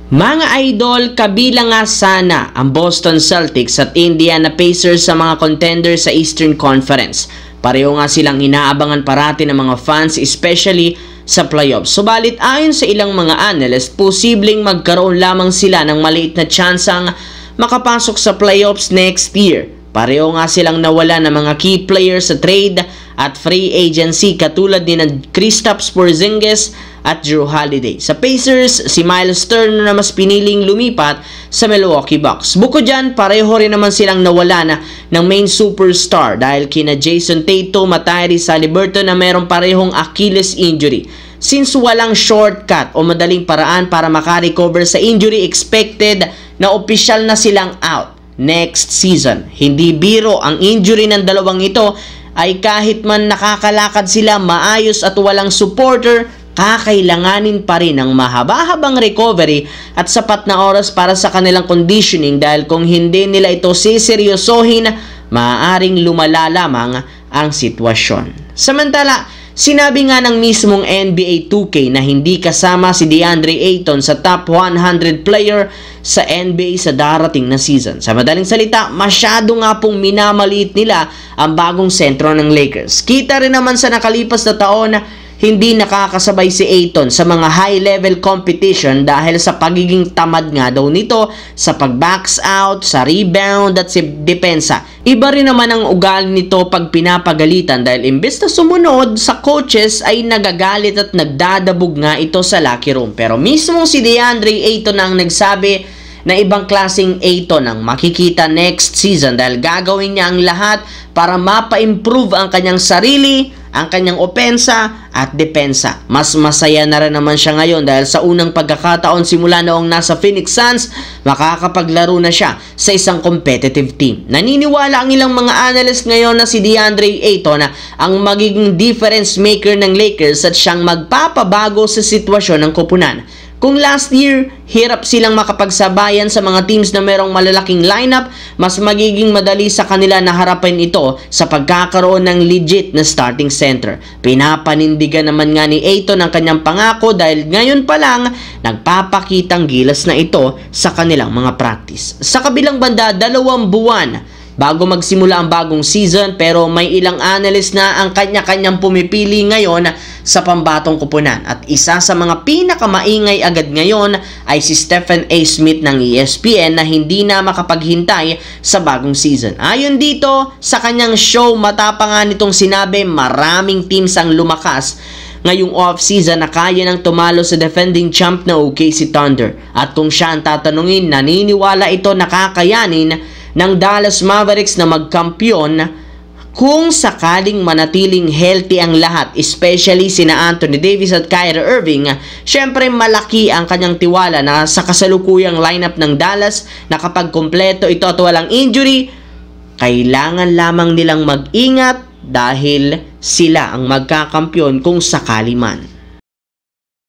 Mga idol, kabilang nga sana ang Boston Celtics at Indiana Pacers sa mga contender sa Eastern Conference. Pareho nga silang inaabangan parati ng mga fans, especially sa playoffs. Subalit ayon sa ilang mga analyst, posibleng magkaroon lamang sila ng maliit na tsansang makapasok sa playoffs next year. Pareho nga silang nawala ng mga key players sa trade at free agency katulad ni Kristaps Porzingis at Jrue Holiday. Sa Pacers, si Miles Turner na mas piniling lumipat sa Milwaukee Bucks. Bukod dyan, pareho rin naman silang nawala na ng main superstar dahil kina Jason Tatum at Tyrese Haliburton na mayroong parehong Achilles injury. Since walang shortcut o madaling paraan para makarecover sa injury, expected na opisyal na silang out next season. Hindi biro ang injury ng dalawang ito, ay kahit man nakakalakad sila maayos at walang supporter, kakailanganin pa rin ng mahaba-habang recovery at sapat na oras para sa kanilang conditioning dahil kung hindi nila ito siseryosohin, maaaring lumala lamang ang sitwasyon. Samantala, sinabi nga ng mismong NBA 2K na hindi kasama si DeAndre Ayton sa top 100 player sa NBA sa darating na season. Sa madaling salita, masyado nga pong minamaliit nila ang bagong sentro ng Lakers. Kita rin naman sa nakalipas na taon na hindi nakakasabay si Ayton sa mga high-level competition dahil sa pagiging tamad nga daw nito sa pag-backs out, sa rebound at sa depensa. Iba rin naman ang ugali nito pag pinapagalitan dahil imbes na sumunod sa coaches ay nagagalit at nagdadabog nga ito sa locker room. Pero mismo si DeAndre Ayton ang nagsabi na ibang klaseng Ayton ang makikita next season dahil gagawin niya ang lahat para mapa-improve ang kanyang sarili, ang kanyang opensa at depensa. Mas masaya na rin naman siya ngayon dahil sa unang pagkakataon simula noong nasa Phoenix Suns, makakapaglaro na siya sa isang competitive team. Naniniwala ang ilang mga analyst ngayon na si DeAndre Ayton ang magiging difference maker ng Lakers at siyang magpapabago sa sitwasyon ng koponan. Kung last year, hirap silang makapagsabayan sa mga teams na merong malalaking lineup, mas magiging madali sa kanila na harapin ito sa pagkakaroon ng legit na starting center. Pinapanindigan naman nga ni Ayton ang kanyang pangako dahil ngayon pa lang nagpapakitang gilas na ito sa kanilang mga practice. Sa kabilang banda, 2 buwan bago magsimula ang bagong season pero may ilang analyst na ang kanya-kanyang pumipili ngayon sa pambatong kupunan. At isa sa mga pinakamaingay agad ngayon ay si Stephen A. Smith ng ESPN na hindi na makapaghintay sa bagong season. Ayon dito sa kanyang show, matapang nga nitong sinabi maraming teams ang lumakas ngayong off-season na kaya nang tumalo sa defending champ na OKC Thunder. At kung siya ang tatanungin, naniniwala ito na kakayanin ng Dallas Mavericks na magkampiyon kung sakaling manatiling healthy ang lahat, especially sina Anthony Davis at Kyrie Irving. Syempre malaki ang kanyang tiwala na sa kasalukuyang lineup ng Dallas na kapag kompleto ito at walang injury, kailangan lamang nilang mag-ingat dahil sila ang magkakampyon kung sakali man.